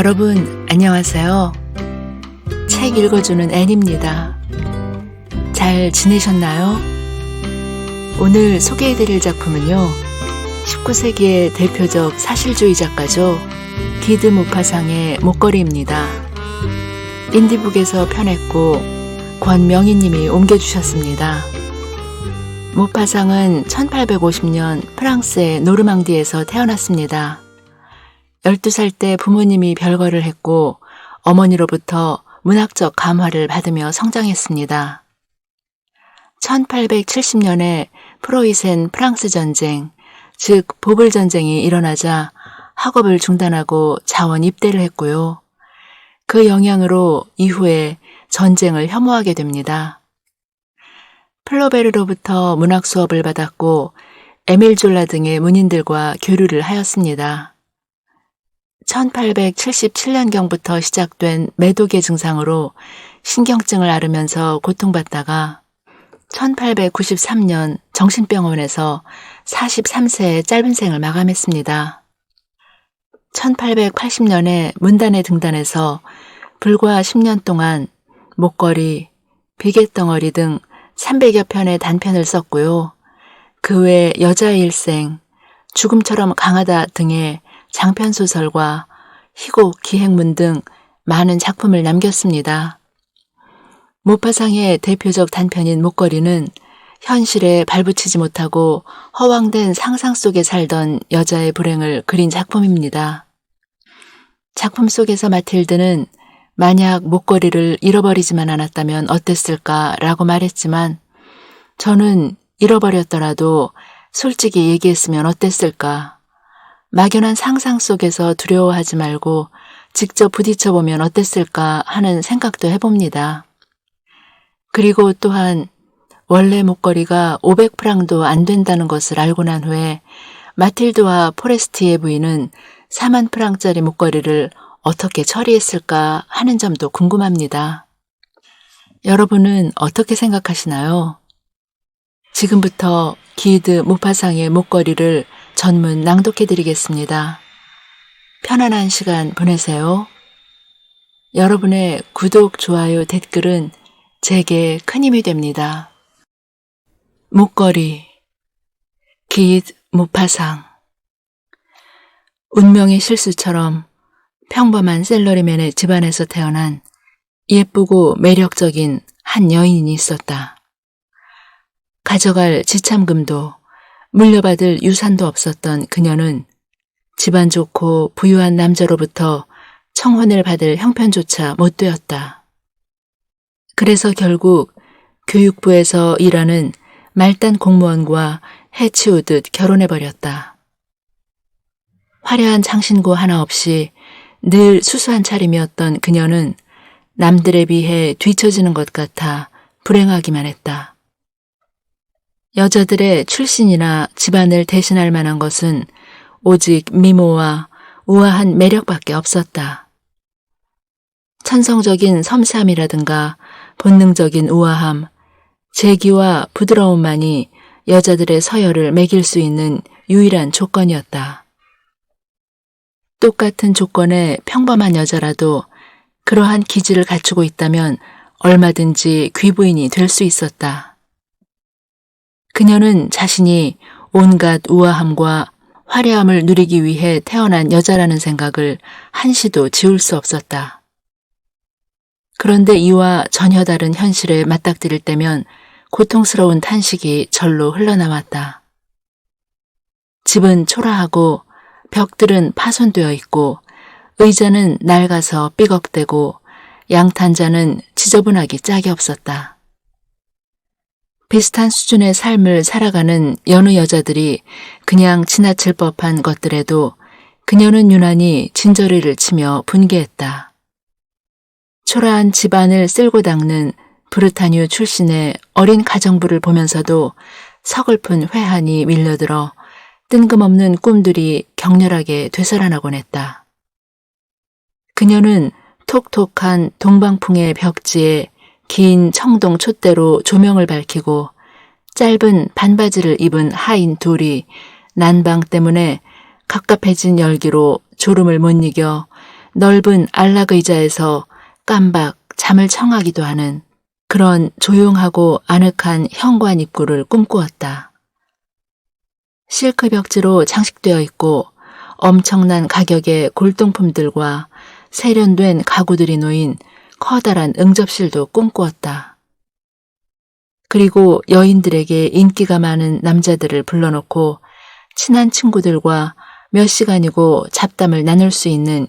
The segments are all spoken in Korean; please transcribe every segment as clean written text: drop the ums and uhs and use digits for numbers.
여러분 안녕하세요. 책 읽어주는 앤입니다. 잘 지내셨나요? 오늘 소개해드릴 작품은요, 19세기의 대표적 사실주의 작가죠. 기드 모파상의 목걸이입니다. 인디북에서 펴냈고 권명희님이 옮겨주셨습니다. 모파상은 1850년 프랑스의 노르망디에서 태어났습니다. 12살 때 부모님이 별거를 했고 어머니로부터 문학적 감화를 받으며 성장했습니다. 1870년에 프로이센 프랑스 전쟁, 즉 보불 전쟁이 일어나자 학업을 중단하고 자원 입대를 했고요. 그 영향으로 이후에 전쟁을 혐오하게 됩니다. 플로베르로부터 문학 수업을 받았고 에밀 졸라 등의 문인들과 교류를 하였습니다. 1877년경부터 시작된 매독의 증상으로 신경증을 앓으면서 고통받다가 1893년 정신병원에서 43세의 짧은 생을 마감했습니다. 1880년에 문단에 등단해서 불과 10년 동안 목걸이, 비갯덩어리 등 300여 편의 단편을 썼고요. 그 외 여자의 일생, 죽음처럼 강하다 등의 장편소설과 희곡, 기행문 등 많은 작품을 남겼습니다. 모파상의 대표적 단편인 목걸이는 현실에 발붙이지 못하고 허황된 상상 속에 살던 여자의 불행을 그린 작품입니다. 작품 속에서 마틸드는 만약 목걸이를 잃어버리지만 않았다면 어땠을까라고 말했지만, 저는 잃어버렸더라도 솔직히 얘기했으면 어땠을까? 막연한 상상 속에서 두려워하지 말고 직접 부딪혀보면 어땠을까 하는 생각도 해봅니다. 그리고 또한 원래 목걸이가 500프랑도 안 된다는 것을 알고 난 후에 마틸드와 포레스티의 부인은 4만 프랑짜리 목걸이를 어떻게 처리했을까 하는 점도 궁금합니다. 여러분은 어떻게 생각하시나요? 지금부터 기드 모파상의 목걸이를 전문 낭독해드리겠습니다. 편안한 시간 보내세요. 여러분의 구독, 좋아요, 댓글은 제게 큰 힘이 됩니다. 목걸이, 기드 모파상. 운명의 실수처럼 평범한 셀러리맨의 집안에서 태어난 예쁘고 매력적인 한 여인이 있었다. 가져갈 지참금도 물려받을 유산도 없었던 그녀는 집안 좋고 부유한 남자로부터 청혼을 받을 형편조차 못 되었다. 그래서 결국 교육부에서 일하는 말단 공무원과 해치우듯 결혼해버렸다. 화려한 장신구 하나 없이 늘 수수한 차림이었던 그녀는 남들에 비해 뒤처지는 것 같아 불행하기만 했다. 여자들의 출신이나 집안을 대신할 만한 것은 오직 미모와 우아한 매력밖에 없었다. 천성적인 섬세함이라든가 본능적인 우아함, 재기와 부드러움만이 여자들의 서열을 매길 수 있는 유일한 조건이었다. 똑같은 조건의 평범한 여자라도 그러한 기질을 갖추고 있다면 얼마든지 귀부인이 될 수 있었다. 그녀는 자신이 온갖 우아함과 화려함을 누리기 위해 태어난 여자라는 생각을 한시도 지울 수 없었다. 그런데 이와 전혀 다른 현실에 맞닥뜨릴 때면 고통스러운 탄식이 절로 흘러나왔다. 집은 초라하고 벽들은 파손되어 있고 의자는 낡아서 삐걱대고 양탄자는 지저분하기 짝이 없었다. 비슷한 수준의 삶을 살아가는 여느 여자들이 그냥 지나칠 법한 것들에도 그녀는 유난히 진저리를 치며 분개했다. 초라한 집안을 쓸고 닦는 브르타뉴 출신의 어린 가정부를 보면서도 서글픈 회한이 밀려들어 뜬금없는 꿈들이 격렬하게 되살아나곤 했다. 그녀는 톡톡한 동방풍의 벽지에 긴 청동 촛대로 조명을 밝히고 짧은 반바지를 입은 하인 둘이 난방 때문에 갑갑해진 열기로 졸음을 못 이겨 넓은 안락 의자에서 깜박 잠을 청하기도 하는 그런 조용하고 아늑한 현관 입구를 꿈꾸었다. 실크 벽지로 장식되어 있고 엄청난 가격의 골동품들과 세련된 가구들이 놓인 커다란 응접실도 꿈꾸었다. 그리고 여인들에게 인기가 많은 남자들을 불러놓고 친한 친구들과 몇 시간이고 잡담을 나눌 수 있는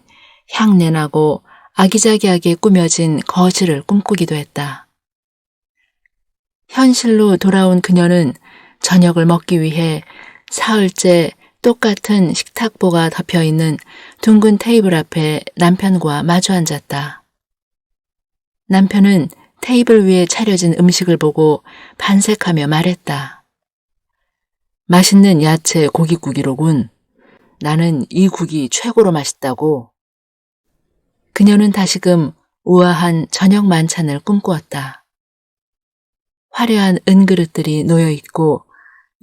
향내나고 아기자기하게 꾸며진 거실을 꿈꾸기도 했다. 현실로 돌아온 그녀는 저녁을 먹기 위해 사흘째 똑같은 식탁보가 덮여있는 둥근 테이블 앞에 남편과 마주 앉았다. 남편은 테이블 위에 차려진 음식을 보고 반색하며 말했다. 맛있는 야채 고깃국이로군. 나는 이 국이 최고로 맛있다고. 그녀는 다시금 우아한 저녁 만찬을 꿈꾸었다. 화려한 은그릇들이 놓여있고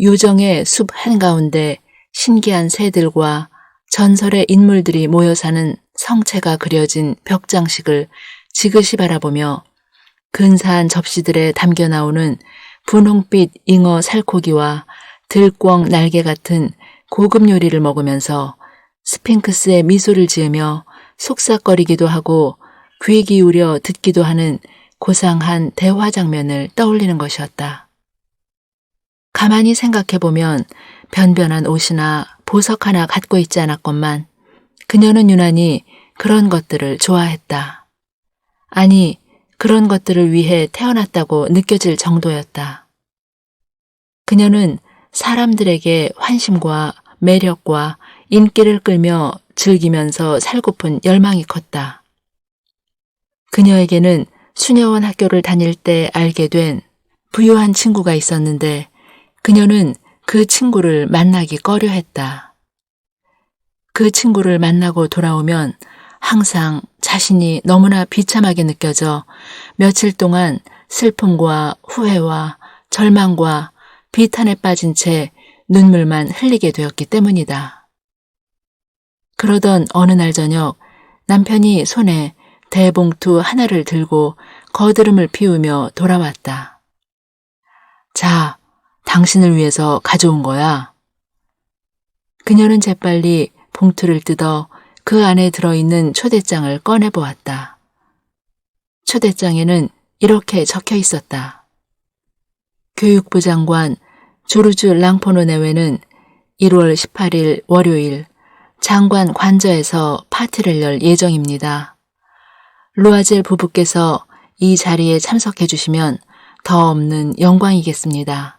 요정의 숲 한가운데 신기한 새들과 전설의 인물들이 모여 사는 성체가 그려진 벽장식을 지그시 바라보며 근사한 접시들에 담겨 나오는 분홍빛 잉어 살코기와 들꿩 날개 같은 고급 요리를 먹으면서 스핑크스의 미소를 지으며 속삭거리기도 하고 귀 기울여 듣기도 하는 고상한 대화 장면을 떠올리는 것이었다. 가만히 생각해보면 변변한 옷이나 보석 하나 갖고 있지 않았건만 그녀는 유난히 그런 것들을 좋아했다. 아니, 그런 것들을 위해 태어났다고 느껴질 정도였다. 그녀는 사람들에게 환심과 매력과 인기를 끌며 즐기면서 살고픈 열망이 컸다. 그녀에게는 수녀원 학교를 다닐 때 알게 된 부유한 친구가 있었는데 그녀는 그 친구를 만나기 꺼려했다. 그 친구를 만나고 돌아오면 항상 자신이 너무나 비참하게 느껴져 며칠 동안 슬픔과 후회와 절망과 비탄에 빠진 채 눈물만 흘리게 되었기 때문이다. 그러던 어느 날 저녁 남편이 손에 대봉투 하나를 들고 거드름을 피우며 돌아왔다. 자, 당신을 위해서 가져온 거야. 그녀는 재빨리 봉투를 뜯어 그 안에 들어있는 초대장을 꺼내보았다. 초대장에는 이렇게 적혀 있었다. 교육부 장관 조르주 랑포노 내외는 1월 18일 월요일 장관 관저에서 파티를 열 예정입니다. 루아젤 부부께서 이 자리에 참석해 주시면 더 없는 영광이겠습니다.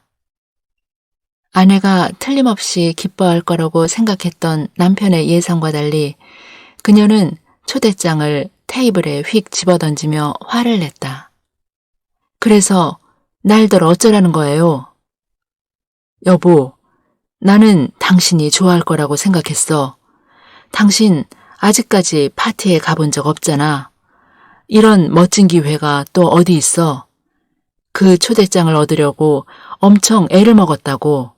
아내가 틀림없이 기뻐할 거라고 생각했던 남편의 예상과 달리 그녀는 초대장을 테이블에 휙 집어던지며 화를 냈다. 그래서 날들 어쩌라는 거예요? 여보, 나는 당신이 좋아할 거라고 생각했어. 당신 아직까지 파티에 가본 적 없잖아. 이런 멋진 기회가 또 어디 있어? 그 초대장을 얻으려고 엄청 애를 먹었다고.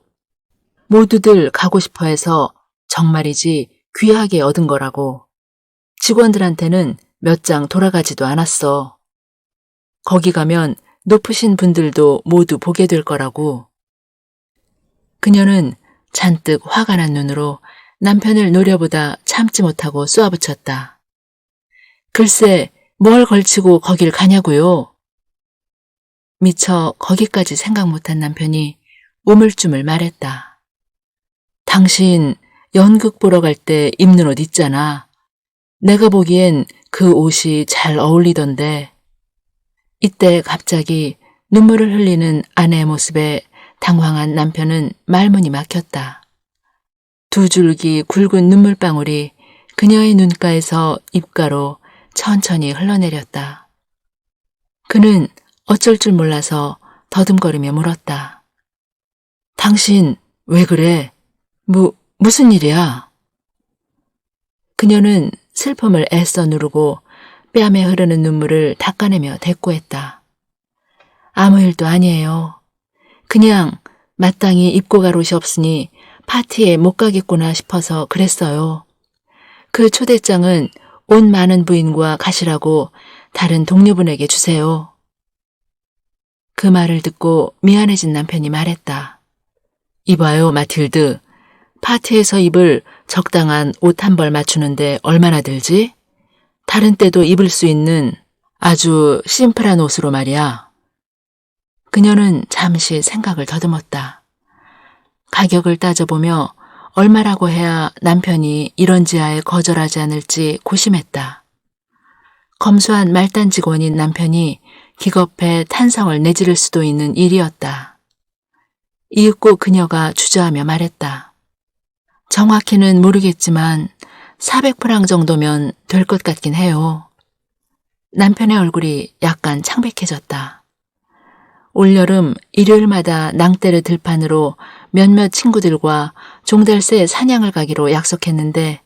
모두들 가고 싶어 해서 정말이지 귀하게 얻은 거라고. 직원들한테는 몇 장 돌아가지도 않았어. 거기 가면 높으신 분들도 모두 보게 될 거라고. 그녀는 잔뜩 화가 난 눈으로 남편을 노려보다 참지 못하고 쏘아붙였다. 글쎄, 뭘 걸치고 거길 가냐고요? 미처 거기까지 생각 못한 남편이 우물쭈물 말했다. 당신 연극 보러 갈 때 입는 옷 있잖아. 내가 보기엔 그 옷이 잘 어울리던데. 이때 갑자기 눈물을 흘리는 아내의 모습에 당황한 남편은 말문이 막혔다. 두 줄기 굵은 눈물방울이 그녀의 눈가에서 입가로 천천히 흘러내렸다. 그는 어쩔 줄 몰라서 더듬거리며 물었다. 당신 왜 그래? 무슨 일이야? 그녀는 슬픔을 애써 누르고 뺨에 흐르는 눈물을 닦아내며 대꾸했다. 아무 일도 아니에요. 그냥 마땅히 입고 갈 옷이 없으니 파티에 못 가겠구나 싶어서 그랬어요. 그 초대장은 옷 많은 부인과 가시라고 다른 동료분에게 주세요. 그 말을 듣고 미안해진 남편이 말했다. 이봐요, 마틸드. 파티에서 입을 적당한 옷 한 벌 맞추는데 얼마나 들지? 다른 때도 입을 수 있는 아주 심플한 옷으로 말이야. 그녀는 잠시 생각을 더듬었다. 가격을 따져보며 얼마라고 해야 남편이 이런 지하에 거절하지 않을지 고심했다. 검소한 말단 직원인 남편이 기겁해 탄성을 내지를 수도 있는 일이었다. 이윽고 그녀가 주저하며 말했다. 정확히는 모르겠지만 400프랑 정도면 될 것 같긴 해요. 남편의 얼굴이 약간 창백해졌다. 올여름 일요일마다 낭떼르 들판으로 몇몇 친구들과 종달새 사냥을 가기로 약속했는데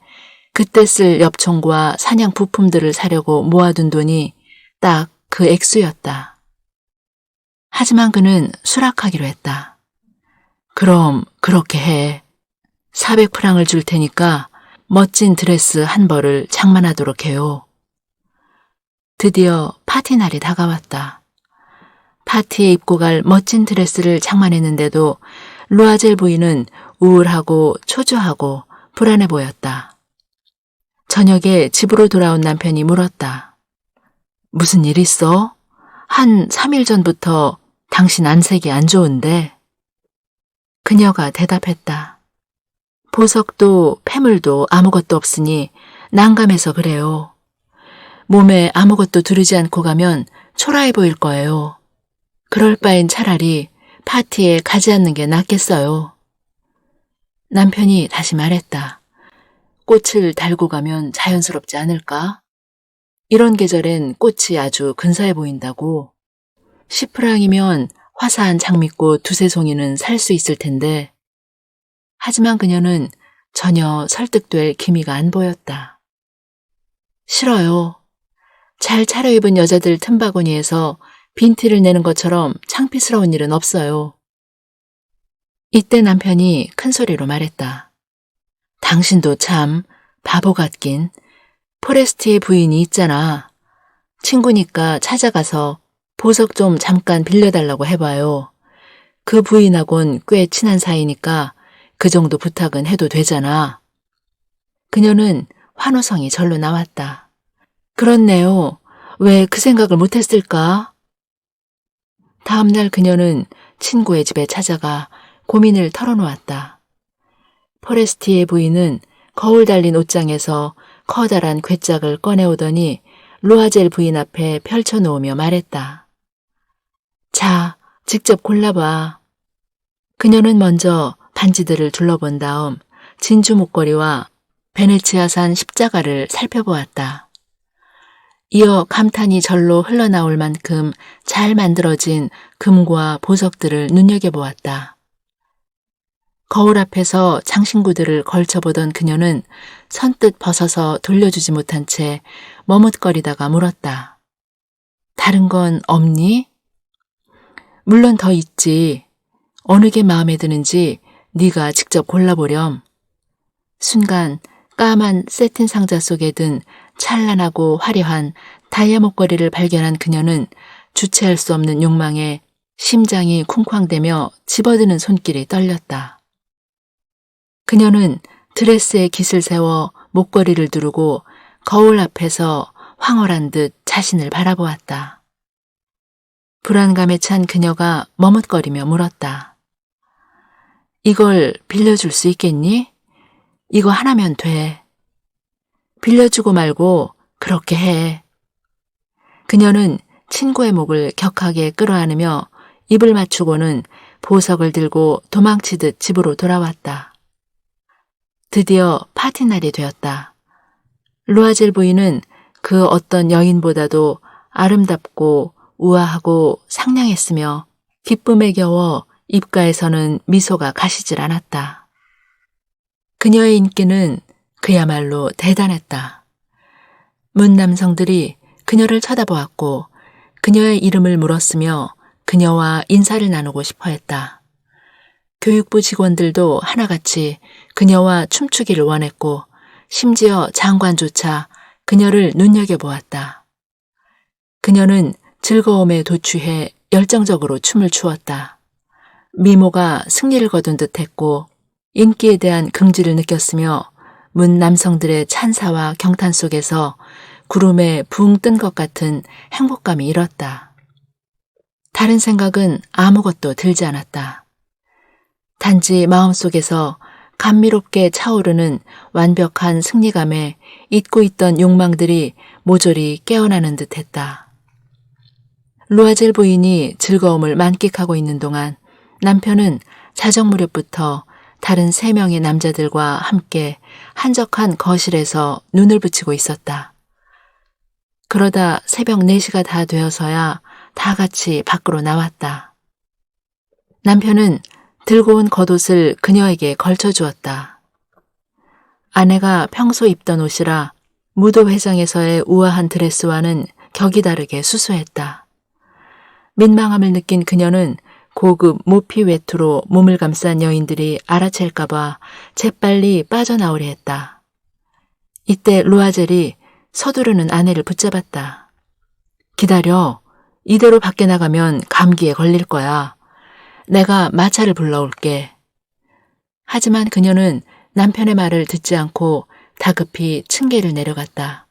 그때 쓸 엽총과 사냥 부품들을 사려고 모아둔 돈이 딱 그 액수였다. 하지만 그는 수락하기로 했다. 그럼 그렇게 해. 400프랑을 줄 테니까 멋진 드레스 한 벌을 장만하도록 해요. 드디어 파티 날이 다가왔다. 파티에 입고 갈 멋진 드레스를 장만했는데도 루아젤 부인은 우울하고 초조하고 불안해 보였다. 저녁에 집으로 돌아온 남편이 물었다. 무슨 일 있어? 한 3일 전부터 당신 안색이 안 좋은데. 그녀가 대답했다. 보석도 패물도 아무것도 없으니 난감해서 그래요. 몸에 아무것도 두르지 않고 가면 초라해 보일 거예요. 그럴 바엔 차라리 파티에 가지 않는 게 낫겠어요. 남편이 다시 말했다. 꽃을 달고 가면 자연스럽지 않을까? 이런 계절엔 꽃이 아주 근사해 보인다고. 10프랑이면 화사한 장미꽃 두세 송이는 살 수 있을 텐데. 하지만 그녀는 전혀 설득될 기미가 안 보였다. 싫어요. 잘 차려입은 여자들 틈바구니에서 빈티를 내는 것처럼 창피스러운 일은 없어요. 이때 남편이 큰 소리로 말했다. 당신도 참 바보 같긴. 포레스티의 부인이 있잖아. 친구니까 찾아가서 보석 좀 잠깐 빌려달라고 해봐요. 그 부인하고는 꽤 친한 사이니까 그 정도 부탁은 해도 되잖아. 그녀는 환호성이 절로 나왔다. 그렇네요. 왜 그 생각을 못했을까? 다음 날 그녀는 친구의 집에 찾아가 고민을 털어놓았다. 포레스티의 부인은 거울 달린 옷장에서 커다란 괴짝을 꺼내오더니 루아젤 부인 앞에 펼쳐놓으며 말했다. 자, 직접 골라봐. 그녀는 먼저 반지들을 둘러본 다음 진주 목걸이와 베네치아산 십자가를 살펴보았다. 이어 감탄이 절로 흘러나올 만큼 잘 만들어진 금과 보석들을 눈여겨보았다. 거울 앞에서 장신구들을 걸쳐보던 그녀는 선뜻 벗어서 돌려주지 못한 채 머뭇거리다가 물었다. 다른 건 없니? 물론 더 있지. 어느 게 마음에 드는지 네가 직접 골라보렴. 순간 까만 세틴 상자 속에 든 찬란하고 화려한 다이아 목걸이를 발견한 그녀는 주체할 수 없는 욕망에 심장이 쿵쾅대며 집어드는 손길이 떨렸다. 그녀는 드레스에 깃을 세워 목걸이를 두르고 거울 앞에서 황홀한 듯 자신을 바라보았다. 불안감에 찬 그녀가 머뭇거리며 물었다. 이걸 빌려줄 수 있겠니? 이거 하나면 돼. 빌려주고 말고 그렇게 해. 그녀는 친구의 목을 격하게 끌어안으며 입을 맞추고는 보석을 들고 도망치듯 집으로 돌아왔다. 드디어 파티 날이 되었다. 루아젤 부인은 그 어떤 여인보다도 아름답고 우아하고 상냥했으며 기쁨에 겨워 입가에서는 미소가 가시질 않았다. 그녀의 인기는 그야말로 대단했다. 문 남성들이 그녀를 쳐다보았고 그녀의 이름을 물었으며 그녀와 인사를 나누고 싶어 했다. 교육부 직원들도 하나같이 그녀와 춤추기를 원했고 심지어 장관조차 그녀를 눈여겨보았다. 그녀는 즐거움에 도취해 열정적으로 춤을 추었다. 미모가 승리를 거둔 듯했고 인기에 대한 긍지를 느꼈으며 문 남성들의 찬사와 경탄 속에서 구름에 붕 뜬 것 같은 행복감이 일었다. 다른 생각은 아무것도 들지 않았다. 단지 마음속에서 감미롭게 차오르는 완벽한 승리감에 잊고 있던 욕망들이 모조리 깨어나는 듯했다. 루아젤 부인이 즐거움을 만끽하고 있는 동안 남편은 자정 무렵부터 다른 3명의 남자들과 함께 한적한 거실에서 눈을 붙이고 있었다. 그러다 새벽 4시가 다 되어서야 다 같이 밖으로 나왔다. 남편은 들고 온 겉옷을 그녀에게 걸쳐주었다. 아내가 평소 입던 옷이라 무도회장에서의 우아한 드레스와는 격이 다르게 수수했다. 민망함을 느낀 그녀는 고급 모피 외투로 몸을 감싼 여인들이 알아챌까봐 재빨리 빠져나오려 했다. 이때 루아젤이 서두르는 아내를 붙잡았다. 기다려. 이대로 밖에 나가면 감기에 걸릴 거야. 내가 마차를 불러올게. 하지만 그녀는 남편의 말을 듣지 않고 다급히 층계를 내려갔다.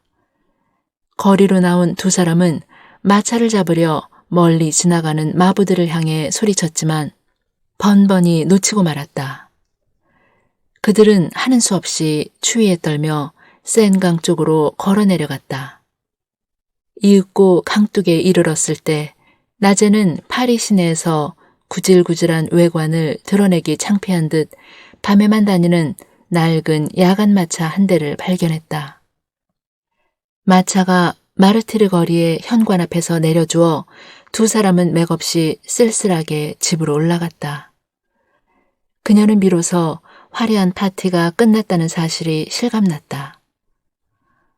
거리로 나온 2 사람은 마차를 잡으려 멀리 지나가는 마부들을 향해 소리쳤지만 번번이 놓치고 말았다. 그들은 하는 수 없이 추위에 떨며 센 강 쪽으로 걸어 내려갔다. 이윽고 강둑에 이르렀을 때 낮에는 파리 시내에서 구질구질한 외관을 드러내기 창피한 듯 밤에만 다니는 낡은 야간 마차 한 대를 발견했다. 마차가 마르티르 거리의 현관 앞에서 내려주어 2 사람은 맥없이 쓸쓸하게 집으로 올라갔다. 그녀는 비로소 화려한 파티가 끝났다는 사실이 실감났다.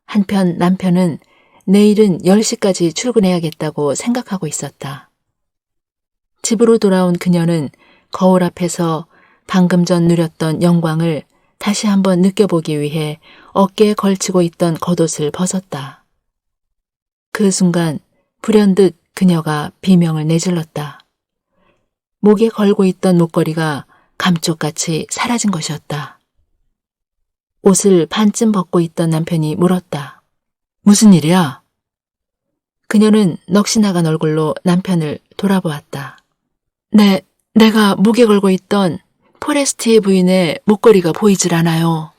한편 남편은 내일은 10시까지 출근해야겠다고 생각하고 있었다. 집으로 돌아온 그녀는 거울 앞에서 방금 전 누렸던 영광을 다시 한번 느껴보기 위해 어깨에 걸치고 있던 겉옷을 벗었다. 그 순간 불현듯 그녀가 비명을 내질렀다. 목에 걸고 있던 목걸이가 감쪽같이 사라진 것이었다. 옷을 반쯤 벗고 있던 남편이 물었다. 무슨 일이야? 그녀는 넋이 나간 얼굴로 남편을 돌아보았다. 내가 목에 걸고 있던 포레스티의 부인의 목걸이가 보이질 않아요.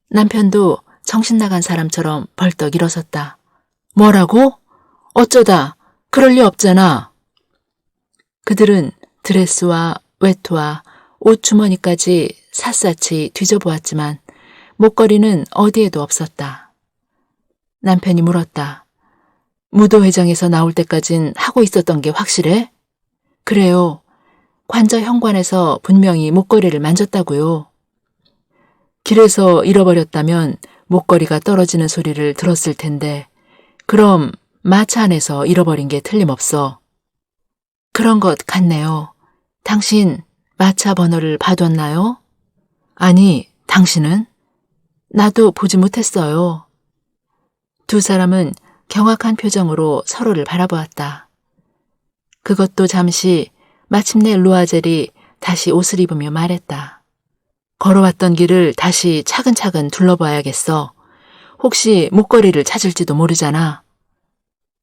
남편도 정신 나간 사람처럼 벌떡 일어섰다. 뭐라고? 어쩌다? 그럴 리 없잖아. 그들은 드레스와 외투와 옷 주머니까지 샅샅이 뒤져보았지만 목걸이는 어디에도 없었다. 남편이 물었다. 무도회장에서 나올 때까진 하고 있었던 게 확실해? 그래요. 관저 현관에서 분명히 목걸이를 만졌다고요. 길에서 잃어버렸다면 목걸이가 떨어지는 소리를 들었을 텐데 그럼 마차 안에서 잃어버린 게 틀림없어. 그런 것 같네요. 당신 마차 번호를 봐뒀나요? 아니, 당신은? 나도 보지 못했어요. 2 사람은 경악한 표정으로 서로를 바라보았다. 그것도 잠시 마침내 루아젤이 다시 옷을 입으며 말했다. 걸어왔던 길을 다시 차근차근 둘러봐야겠어. 혹시 목걸이를 찾을지도 모르잖아.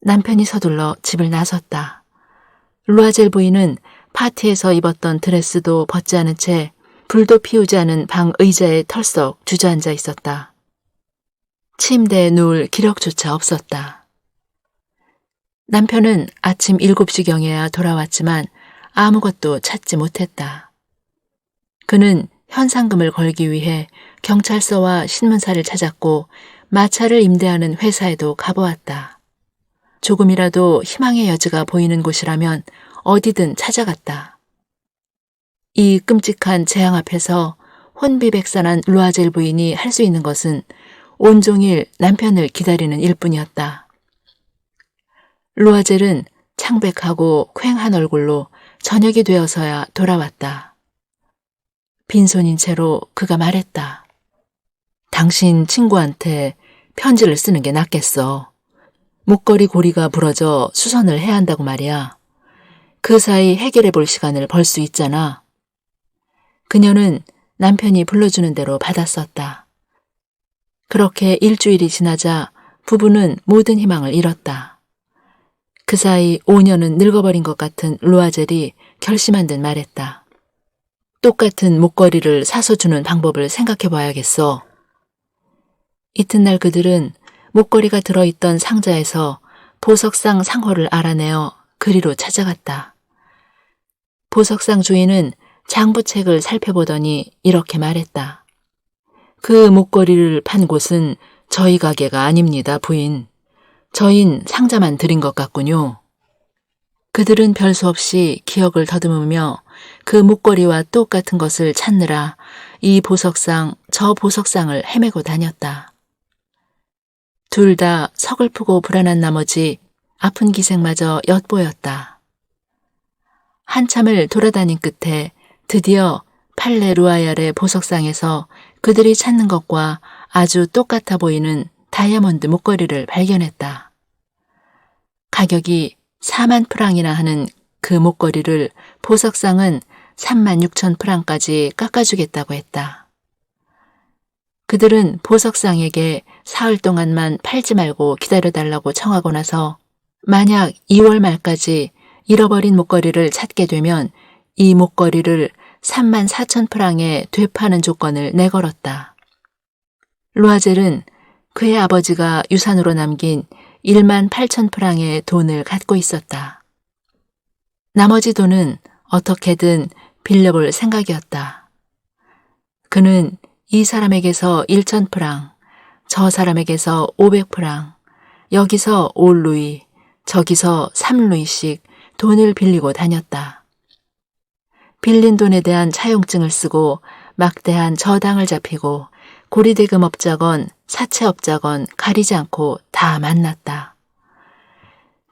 남편이 서둘러 집을 나섰다. 루아젤 부인은 파티에서 입었던 드레스도 벗지 않은 채 불도 피우지 않은 방 의자에 털썩 주저앉아 있었다. 침대에 누울 기력조차 없었다. 남편은 아침 7시경에야 돌아왔지만 아무것도 찾지 못했다. 그는 현상금을 걸기 위해 경찰서와 신문사를 찾았고 마차를 임대하는 회사에도 가보았다. 조금이라도 희망의 여지가 보이는 곳이라면 어디든 찾아갔다. 이 끔찍한 재앙 앞에서 혼비백산한 루아젤 부인이 할 수 있는 것은 온종일 남편을 기다리는 일뿐이었다. 루아젤은 창백하고 퀭한 얼굴로 저녁이 되어서야 돌아왔다. 빈손인 채로 그가 말했다. 당신 친구한테 편지를 쓰는 게 낫겠어. 목걸이 고리가 부러져 수선을 해야 한다고 말이야. 그 사이 해결해 볼 시간을 벌 수 있잖아. 그녀는 남편이 불러주는 대로 받았었다. 그렇게 일주일이 지나자 부부는 모든 희망을 잃었다. 그 사이 5년은 늙어버린 것 같은 루아젤이 결심한 듯 말했다. 똑같은 목걸이를 사서 주는 방법을 생각해 봐야겠어. 이튿날 그들은 목걸이가 들어있던 상자에서 보석상 상호를 알아내어 그리로 찾아갔다. 보석상 주인은 장부책을 살펴보더니 이렇게 말했다. 그 목걸이를 판 곳은 저희 가게가 아닙니다, 부인. 저흰 상자만 드린 것 같군요. 그들은 별수 없이 기억을 더듬으며 그 목걸이와 똑같은 것을 찾느라 이 보석상, 저 보석상을 헤매고 다녔다. 둘 다 서글프고 불안한 나머지 아픈 기색마저 엿보였다. 한참을 돌아다닌 끝에 드디어 팔레 루아얄의 보석상에서 그들이 찾는 것과 아주 똑같아 보이는 다이아몬드 목걸이를 발견했다. 가격이 4만 프랑이나 하는 그 목걸이를 보석상은 3만 6천 프랑까지 깎아주겠다고 했다. 그들은 보석상에게 사흘 동안만 팔지 말고 기다려달라고 청하고 나서 만약 2월 말까지 잃어버린 목걸이를 찾게 되면 이 목걸이를 3만 4천 프랑에 되파는 조건을 내걸었다. 루아젤은 그의 아버지가 유산으로 남긴 1만 8천 프랑의 돈을 갖고 있었다. 나머지 돈은 어떻게든 빌려볼 생각이었다. 그는 이 사람에게서 1천 프랑, 저 사람에게서 500프랑, 여기서 5루이, 저기서 3루이씩 돈을 빌리고 다녔다. 빌린 돈에 대한 차용증을 쓰고 막대한 저당을 잡히고 고리대금업자건 사채업자건 가리지 않고 다 만났다.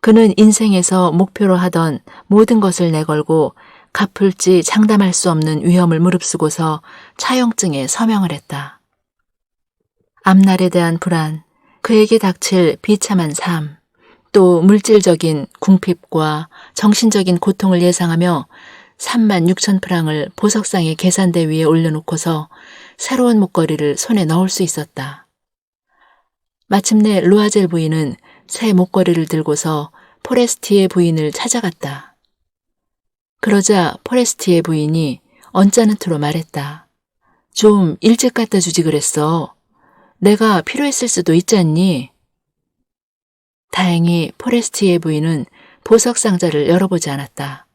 그는 인생에서 목표로 하던 모든 것을 내걸고 갚을지 장담할 수 없는 위험을 무릅쓰고서 차용증에 서명을 했다. 앞날에 대한 불안, 그에게 닥칠 비참한 삶, 또 물질적인 궁핍과 정신적인 고통을 예상하며 3만 6천 프랑을 보석상의 계산대 위에 올려놓고서 새로운 목걸이를 손에 넣을 수 있었다. 마침내 루아젤 부인은 새 목걸이를 들고서 포레스티의 부인을 찾아갔다. 그러자 포레스티의 부인이 언짢은 투로 말했다. 좀 일찍 갖다 주지 그랬어. 내가 필요했을 수도 있지 않니? 다행히 포레스티의 부인은 보석 상자를 열어보지 않았다.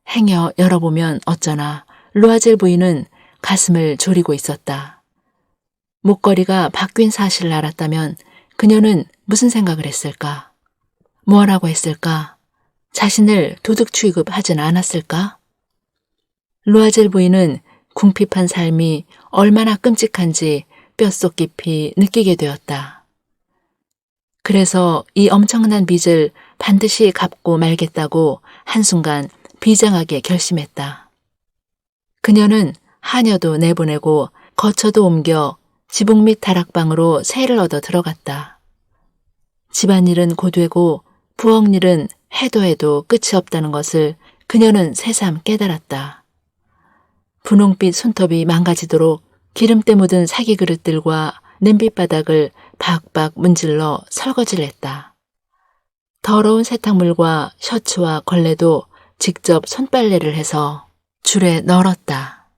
행여 열어보면 어쩌나 루아젤 부인은 가슴을 졸이고 있었다. 목걸이가 바뀐 사실을 알았다면 그녀는 무슨 생각을 했을까? 뭐라고 했을까? 자신을 도둑 취급하진 않았을까? 루아젤 부인은 궁핍한 삶이 얼마나 끔찍한지 뼛속 깊이 느끼게 되었다. 그래서 이 엄청난 빚을 반드시 갚고 말겠다고 한순간 비장하게 결심했다. 그녀는 하녀도 내보내고 거처도 옮겨 지붕 밑 다락방으로 새를 얻어 들어갔다. 집안일은 고되고 부엌일은 해도 해도 끝이 없다는 것을 그녀는 새삼 깨달았다. 분홍빛 손톱이 망가지도록 기름때 묻은 사기 그릇들과 냄비바닥을 박박 문질러 설거지를 했다. 더러운 세탁물과 셔츠와 걸레도 직접 손빨래를 해서 줄에 널었다.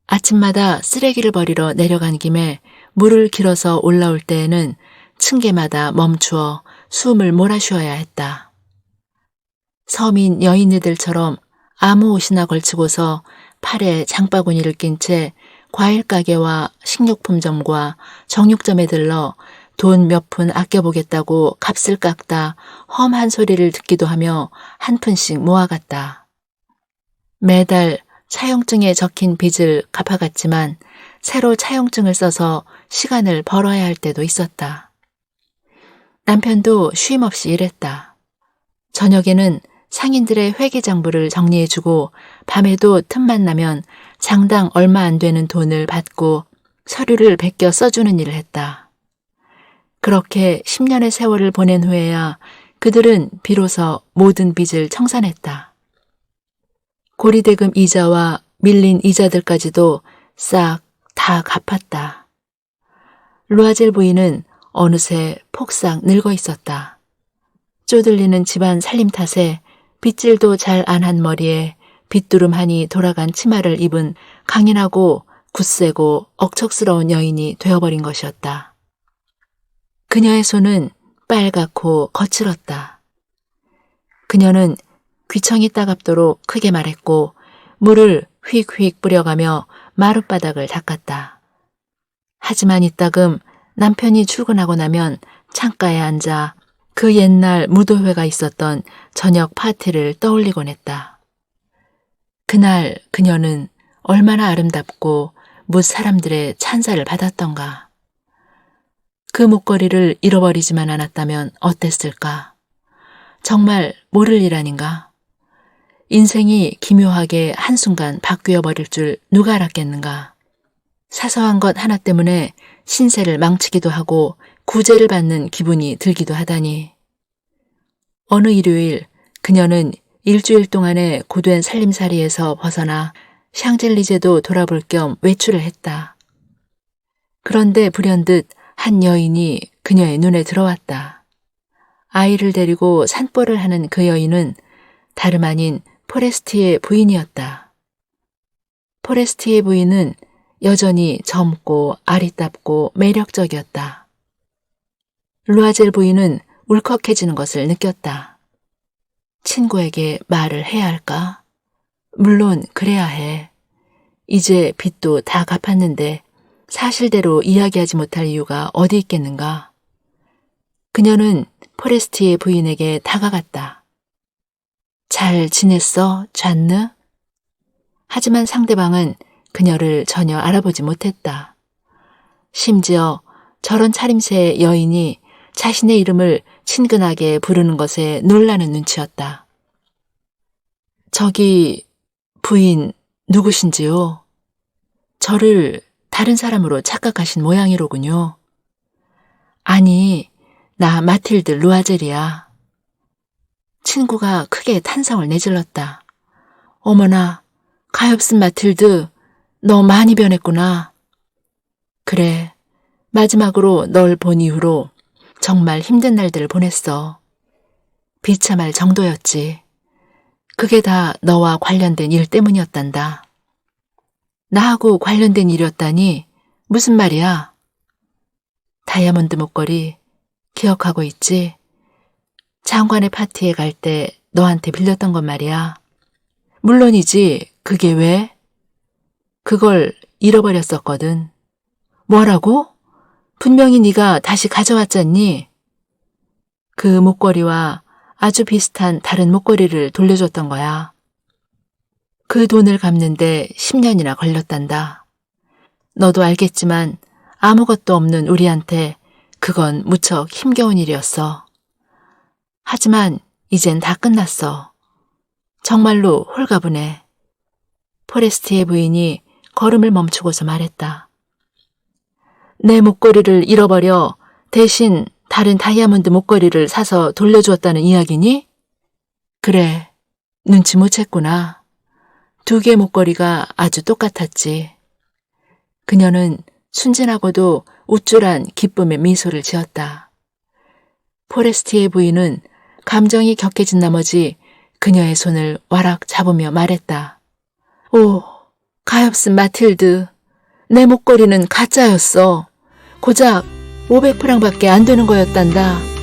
아침마다 쓰레기를 버리러 내려간 김에 물을 길어서 올라올 때에는 층계마다 멈추어 숨을 몰아쉬어야 했다. 서민 여인네들처럼 아무 옷이나 걸치고서 팔에 장바구니를 낀 채 과일 가게와 식료품점과 정육점에 들러 돈 몇 푼 아껴보겠다고 값을 깎다 험한 소리를 듣기도 하며 한 푼씩 모아갔다. 매달 차용증에 적힌 빚을 갚아갔지만 새로 차용증을 써서 시간을 벌어야 할 때도 있었다. 남편도 쉼없이 일했다. 저녁에는 상인들의 회계장부를 정리해주고 밤에도 틈만 나면 장당 얼마 안 되는 돈을 받고 서류를 베껴 써주는 일을 했다. 그렇게 10년의 세월을 보낸 후에야 그들은 비로소 모든 빚을 청산했다. 고리대금 이자와 밀린 이자들까지도 싹 다 갚았다. 루아젤 부인은 어느새 폭삭 늙어 있었다. 쪼들리는 집안 살림 탓에 빗질도 잘 안 한 머리에 빗두름하니 돌아간 치마를 입은 강인하고 굳세고 억척스러운 여인이 되어버린 것이었다. 그녀의 손은 빨갛고 거칠었다. 그녀는 귀청이 따갑도록 크게 말했고 물을 휙휙 뿌려가며 마룻바닥을 닦았다. 하지만 이따금 남편이 출근하고 나면 창가에 앉아 그 옛날 무도회가 있었던 저녁 파티를 떠올리곤 했다. 그날 그녀는 얼마나 아름답고 뭇 사람들의 찬사를 받았던가. 그 목걸이를 잃어버리지만 않았다면 어땠을까? 정말 모를 일 아닌가? 인생이 기묘하게 한순간 바뀌어 버릴 줄 누가 알았겠는가? 사소한 것 하나 때문에 신세를 망치기도 하고 구제를 받는 기분이 들기도 하다니. 어느 일요일 그녀는 일주일 동안의 고된 살림살이에서 벗어나 샹젤리제도 돌아볼 겸 외출을 했다. 그런데 불현듯 한 여인이 그녀의 눈에 들어왔다. 아이를 데리고 산보를 하는 그 여인은 다름 아닌 포레스티의 부인이었다. 포레스티의 부인은 여전히 젊고 아리답고 매력적이었다. 루아젤 부인은 울컥해지는 것을 느꼈다. 친구에게 말을 해야 할까? 물론 그래야 해. 이제 빚도 다 갚았는데 사실대로 이야기하지 못할 이유가 어디 있겠는가? 그녀는 포레스티의 부인에게 다가갔다. 잘 지냈어, 잔느? 하지만 상대방은 그녀를 전혀 알아보지 못했다. 심지어 저런 차림새의 여인이 자신의 이름을 친근하게 부르는 것에 놀라는 눈치였다. 저기 부인 누구신지요? 저를 다른 사람으로 착각하신 모양이로군요. 아니, 나 마틸드 루아젤이야. 친구가 크게 탄성을 내질렀다. 어머나, 가엾은 마틸드, 너 많이 변했구나. 그래, 마지막으로 널 본 이후로 정말 힘든 날들을 보냈어. 비참할 정도였지. 그게 다 너와 관련된 일 때문이었단다. 나하고 관련된 일이었다니 무슨 말이야? 다이아몬드 목걸이 기억하고 있지? 장관의 파티에 갈 때 너한테 빌렸던 건 말이야. 물론이지. 그게 왜? 그걸 잃어버렸었거든. 뭐라고? 분명히 네가 다시 가져왔잖니? 그 목걸이와 아주 비슷한 다른 목걸이를 돌려줬던 거야. 그 돈을 갚는데 10년이나 걸렸단다. 너도 알겠지만 아무것도 없는 우리한테 그건 무척 힘겨운 일이었어. 하지만 이젠 다 끝났어. 정말로 홀가분해. 포레스티의 부인이 걸음을 멈추고서 말했다. 내 목걸이를 잃어버려 대신 다른 다이아몬드 목걸이를 사서 돌려주었다는 이야기니? 그래, 눈치 못 챘구나. 2개 목걸이가 아주 똑같았지. 그녀는 순진하고도 우쭐한 기쁨의 미소를 지었다. 포레스티의 부인은 감정이 격해진 나머지 그녀의 손을 와락 잡으며 말했다. 오, 가엾은 마틸드, 내 목걸이는 가짜였어. 고작 500프랑밖에 안 되는 거였단다.